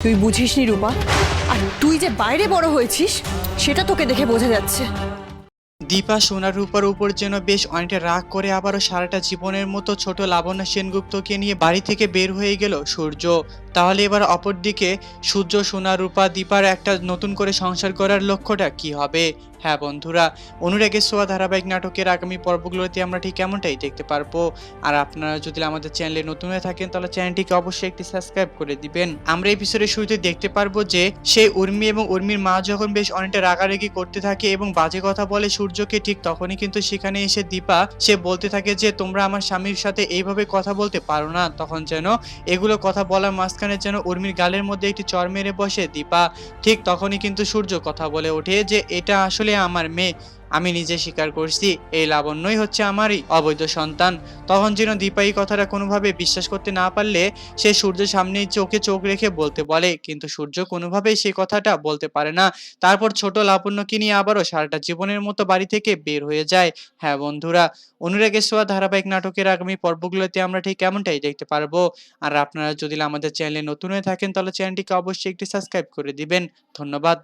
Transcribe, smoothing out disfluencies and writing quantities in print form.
তুই বুঝিসনি রূপা, আর তুই যে বাইরে বড় হয়েছিস সেটা তোকে দেখে বোঝা যাচ্ছে। দীপা সোনার রূপার উপর যেন বেশ অনেকটা রাগ করে আবারও সারাটা জীবনের মতো ছোট লাবণ্য সেনগুপ্তকে নিয়ে বাড়ি থেকে বের হয়ে গেল সূর্য। তাহলে এবার অপরদিকে সূর্য, সোনা, রূপা, দীপার একটা নতুন করে সংসার করার লক্ষ্যটা কি হবে? হ্যাঁ বন্ধুরা, অনুরাগের ছোঁয়া ধারাবাহিক নাটকের আগামী পর্বগুলোতে আমরা ঠিক এমনটাই দেখতে পারবো। আর আপনারা যদি আমাদের চ্যানেলে নতুন হয়ে থাকেন তাহলে চ্যানেলটিকে অবশ্যই একটি সাবস্ক্রাইব করে দিবেন। আমরা এপিসোডের শুরুতে দেখতে পারবো যে সেই উর্মি এবং উর্মির মা যখন বেশ অনেকটা রাগারাগি করতে থাকে এবং বাজে কথা বলে সূর্যকে, ঠিক তখনই কিন্তু সেখানে এসে দীপা সে বলতে থাকে যে তোমরা আমার স্বামীর সাথে এইভাবে কথা বলতে পারো না। তখন যেন এগুলো কথা বলার মাঝখানে যেন উর্মির গালের মধ্যে একটি চর মেরে বসে দীপা। ঠিক তখনই কিন্তু সূর্য কথা বলে ওঠে যে এটা আসলে আমার মেয়ে, আমি নিজে স্বীকার করছি এই লাবণ্যই হচ্ছে আমারই অবৈধ সন্তান। তখন যেন দীপা এই কথাটা কোনোভাবে বিশ্বাস করতে না পারলে সে সূর্যের সামনেই চোখে চোখ রেখে বলতে বলে, কিন্তু সূর্য কোনোভাবেই সেই কথাটা বলতে পারে না। তারপর ছোট লাবণ্যকে নিয়ে আবারও সারাটা জীবনের মতো বাড়ি থেকে বের হয়ে যায়। হ্যাঁ বন্ধুরা, অনুরাগের ছোঁয়া ধারাবাহিক নাটকের আগামী পর্বগুলোতে আমরা ঠিক এমনটাই দেখতে পারবো। আর আপনারা যদি আমাদের চ্যানেলে নতুন হয়ে থাকেন তাহলে চ্যানেলটিকে অবশ্যই একটি সাবস্ক্রাইব করে দিবেন। ধন্যবাদ।